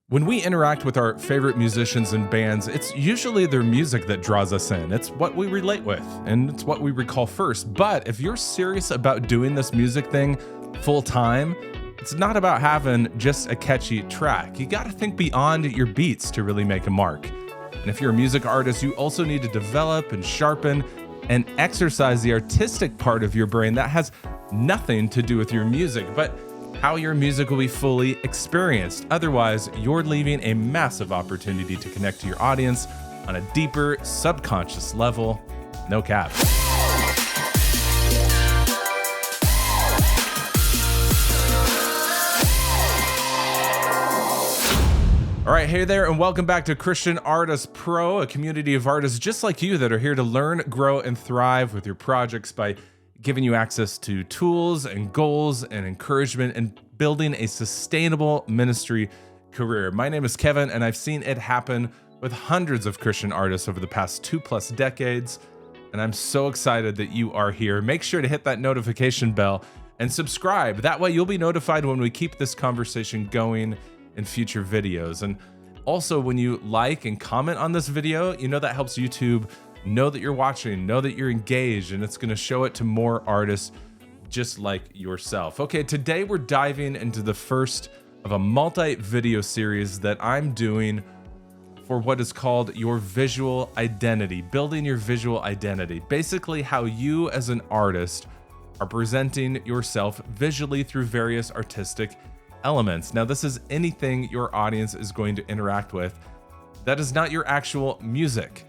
When we interact with our favorite musicians and bands, it's usually their music that draws us in. It's what we relate with, and it's what we recall first. But if you're serious about doing this music thing full time, it's not about having just a catchy track. You gotta think beyond your beats to really make a mark. And if you're a music artist, you also need to develop and sharpen and exercise the artistic part of your brain that has nothing to do with your music, but how your music will be fully experienced. Otherwise, you're leaving a massive opportunity to connect to your audience on a deeper, subconscious level. No cap. All right, hey there, and welcome back to Christian Artist Pro, a community of artists just like you that are here to learn, grow, and thrive with your projects by giving you access to tools and goals and encouragement and building a sustainable ministry career. My name is Kevin, and I've seen it happen with hundreds of Christian artists over the past 2+ decades, and I'm so excited that you are here. Make sure to hit that notification bell and subscribe. That way you'll be notified when we keep this conversation going in future videos. And also, when you like and comment on this video, you know that helps YouTube know that you're watching, know that you're engaged, and it's going to show it to more artists just like yourself. Okay, today we're diving into the first of a multi-video series that I'm doing for what is called your visual identity, building your visual identity. Basically, how you as an artist are presenting yourself visually through various artistic elements. Now, this is anything your audience is going to interact with that is not your actual music.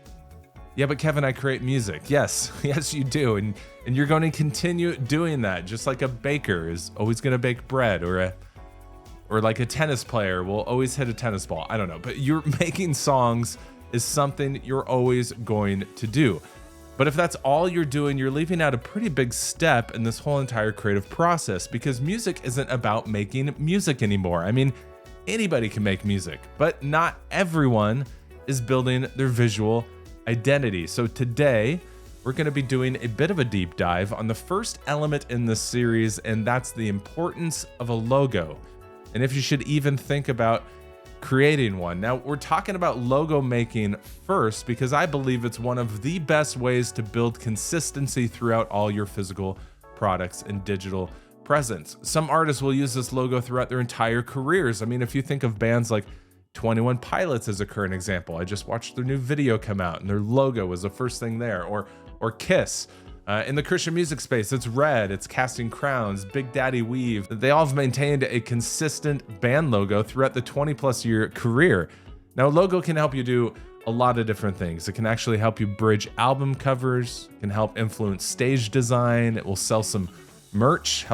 Yeah, but Kevin, I create music. Yes, yes, you do. And you're going to continue doing that, just like a baker is always going to bake bread, or like a tennis player will always hit a tennis ball. I don't know, but you're making songs is something you're always going to do. But if that's all you're doing, you're leaving out a pretty big step in this whole entire creative process, because music isn't about making music anymore. I mean, anybody can make music, but not everyone is building their visual identity. So today, we're going to be doing a bit of a deep dive on the first element in this series, and that's the importance of a logo, and if you should even think about creating one. Now, we're talking about logo making first because I believe it's one of the best ways to build consistency throughout all your physical products and digital presence. Some artists will use this logo throughout their entire careers. I mean, if you think of bands like 21 Pilots as a current example. I just watched their new video come out and their logo was the first thing there. Or Kiss. In the Christian music space, it's Red, it's Casting Crowns, Big Daddy Weave. They all have maintained a consistent band logo throughout the 20+ year career. Now, a logo can help you do a lot of different things. It can actually help you bridge album covers, it can help influence stage design, it will sell some merch,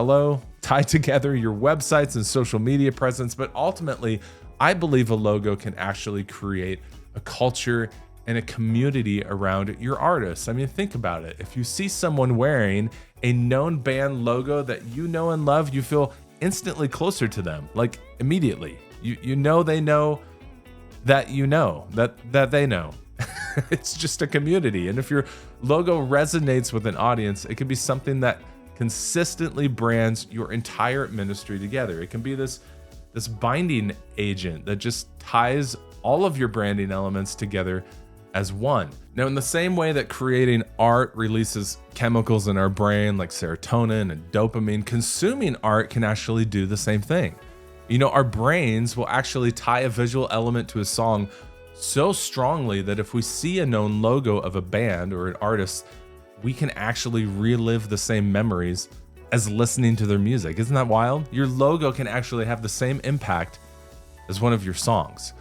tie together your websites and social media presence, but ultimately, I believe a logo can actually create a culture and a community around your artists. I mean, think about it. If you see someone wearing a known band logo that you know and love, you feel instantly closer to them, like immediately. You know they know that you know that they know. It's just a community. And if your logo resonates with an audience, it can be something that consistently brands your entire ministry together. It can be this binding agent that just ties all of your branding elements together as one. Now, in the same way that creating art releases chemicals in our brain like serotonin and dopamine, consuming art can actually do the same thing. You know, our brains will actually tie a visual element to a song so strongly that if we see a known logo of a band or an artist, we can actually relive the same memories as listening to their music. Isn't that wild? Your logo can actually have the same impact as one of your songs.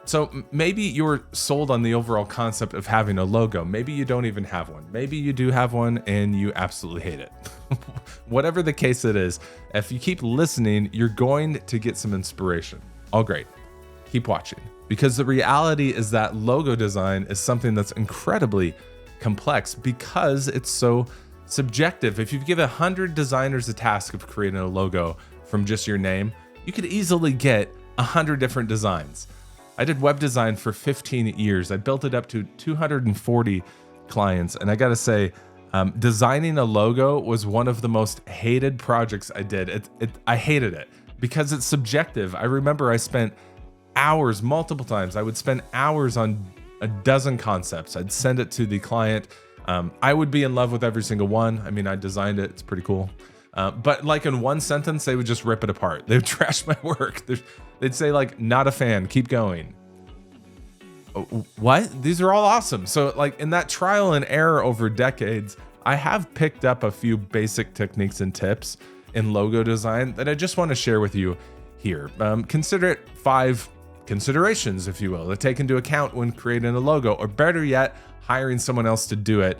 So maybe you're sold on the overall concept of having a logo. Maybe you don't even have one. Maybe you do have one and you absolutely hate it. Whatever the case it is, if you keep listening, you're going to get some inspiration. All great. Keep watching. Because the reality is that logo design is something that's incredibly complex because it's so subjective. If you give 100 designers the task of creating a logo from just your name, you could easily get 100 different designs. I did web design for 15 years. I built it up to 240 clients. And I gotta say, designing a logo was one of the most hated projects I did. I hated it because it's subjective. I remember I spent hours, multiple times. I would spend hours on a dozen concepts. I'd send it to the client. I would be in love with every single one. I mean, I designed it. It's pretty cool. But like in one sentence, they would just rip it apart. They would trash my work. They'd say like, not a fan, keep going. What? These are all awesome. So like in that trial and error over decades, I have picked up a few basic techniques and tips in logo design that I just want to share with you here. Consider it 5 considerations, if you will, to take into account when creating a logo, or better yet, hiring someone else to do it,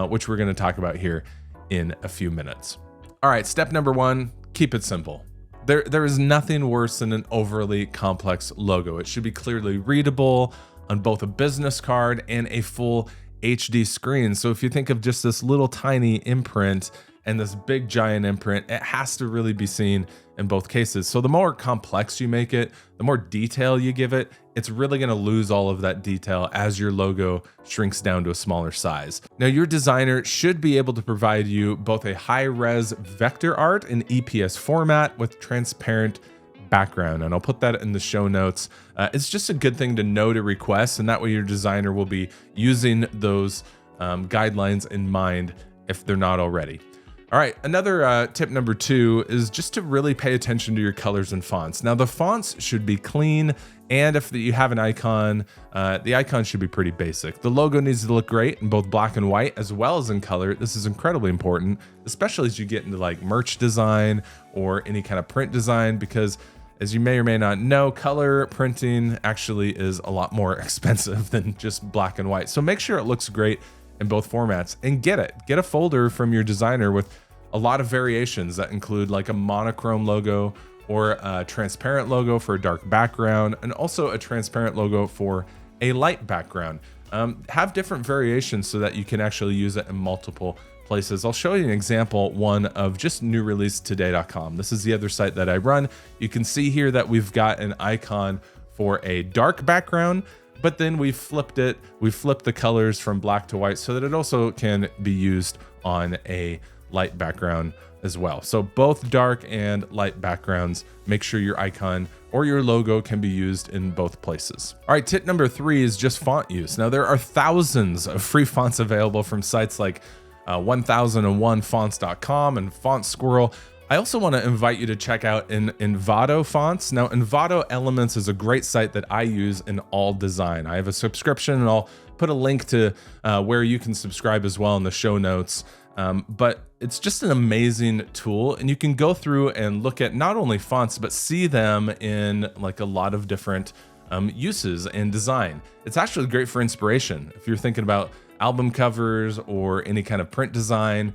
which we're going to talk about here in a few minutes. All right, step number 1, keep it simple. There is nothing worse than an overly complex logo. It should be clearly readable on both a business card and a full HD screen. So if you think of just this little tiny imprint and this big giant imprint, it has to really be seen in both cases. So the more complex you make it, the more detail you give it, it's really gonna lose all of that detail as your logo shrinks down to a smaller size. Now, your designer should be able to provide you both a high-res vector art in EPS format with transparent background, and I'll put that in the show notes. It's just a good thing to know to request, and that way your designer will be using those guidelines in mind if they're not already. All right, another tip number 2 is just to really pay attention to your colors and fonts. Now, the fonts should be clean, and if you have an icon, the icon should be pretty basic. The logo needs to look great in both black and white as well as in color. This is incredibly important, especially as you get into like merch design or any kind of print design, because as you may or may not know, color printing actually is a lot more expensive than just black and white. So make sure it looks great in both formats, and get a folder from your designer with a lot of variations that include like a monochrome logo or a transparent logo for a dark background, and also a transparent logo for a light background. Have different variations so that you can actually use it in multiple places. I'll show you an example, one of just newreleasetoday.com. This is the other site that I run. You can see here that we've got an icon for a dark background, but then we flipped the colors from black to white so that it also can be used on a light background as well. So both dark and light backgrounds, make sure your icon or your logo can be used in both places. All right, tip number 3 is just font use. Now, there are thousands of free fonts available from sites like 1001fonts.com and Font Squirrel. I also want to invite you to check out Envato Fonts. Now, Envato Elements is a great site that I use in all design. I have a subscription, and I'll put a link to where you can subscribe as well in the show notes. But it's just an amazing tool, and you can go through and look at not only fonts, but see them in like a lot of different uses in design. It's actually great for inspiration. If you're thinking about album covers or any kind of print design,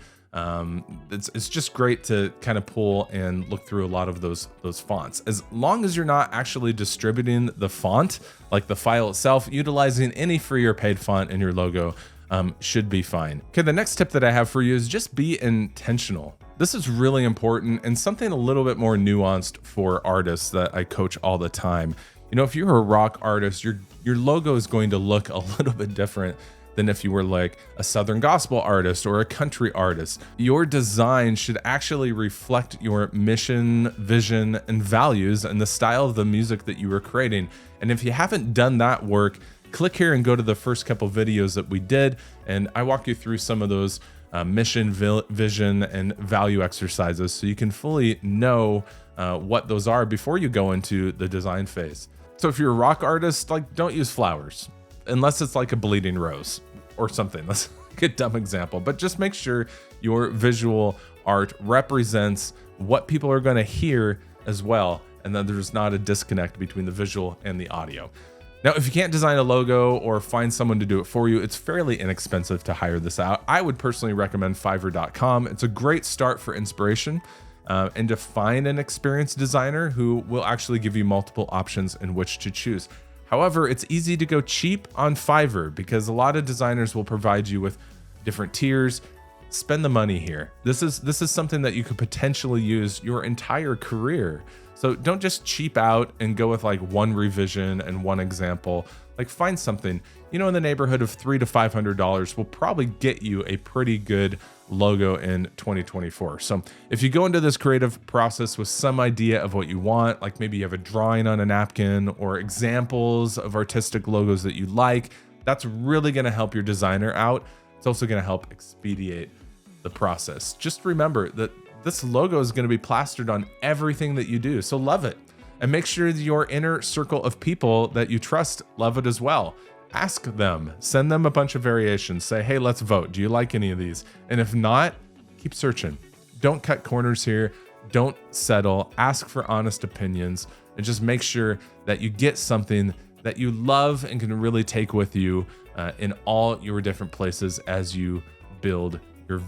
it's just great to kind of pull and look through a lot of those fonts. As long as you're not actually distributing the font, like the file itself, utilizing any free or paid font in your logo should be fine. Okay, the next tip that I have for you is just be intentional. This is really important and something a little bit more nuanced for artists that I coach all the time. You know, if you're a rock artist, your logo is going to look a little bit different than if you were like a Southern gospel artist or a country artist. Your design should actually reflect your mission, vision, and values and the style of the music that you were creating. And if you haven't done that work, click here and go to the first couple videos that we did, and I walk you through some of those mission, vision, and value exercises so you can fully know what those are before you go into the design phase. So if you're a rock artist, like, don't use flowers unless it's like a bleeding rose or something. That's like a dumb example, but just make sure your visual art represents what people are going to hear as well, and that there's not a disconnect between the visual and the audio. Now, if you can't design a logo or find someone to do it for you, it's fairly inexpensive to hire this out. I would personally recommend Fiverr.com. It's a great start for inspiration and to find an experienced designer who will actually give you multiple options in which to choose. However, it's easy to go cheap on Fiverr because a lot of designers will provide you with different tiers. Spend the money here. This is something that you could potentially use your entire career. So don't just cheap out and go with like one revision and one example. Like find something, in the neighborhood of $300 to $500 will probably get you a pretty good logo in 2024. So if you go into this creative process with some idea of what you want, like maybe you have a drawing on a napkin or examples of artistic logos that you like, that's really going to help your designer out. It's also going to help expedite the process. Just remember that this logo is going to be plastered on everything that you do. So love it. And make sure that your inner circle of people that you trust love it as well. Ask them, send them a bunch of variations. Say, hey, let's vote. Do you like any of these? And if not, keep searching. Don't cut corners here. Don't settle. Ask for honest opinions and just make sure that you get something that you love and can really take with you in all your different places as you build your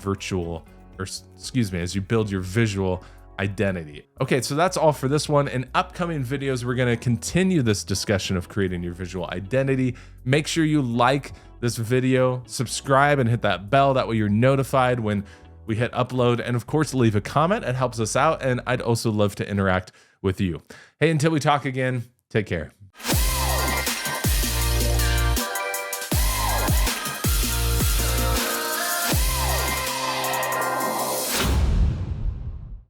as you build your visual identity. Okay, so that's all for this one. In upcoming videos, we're going to continue this discussion of creating your visual identity. Make sure you like this video, subscribe, and hit that bell. That way you're notified when we hit upload. And of course, leave a comment. It helps us out. And I'd also love to interact with you. Hey, until we talk again, take care.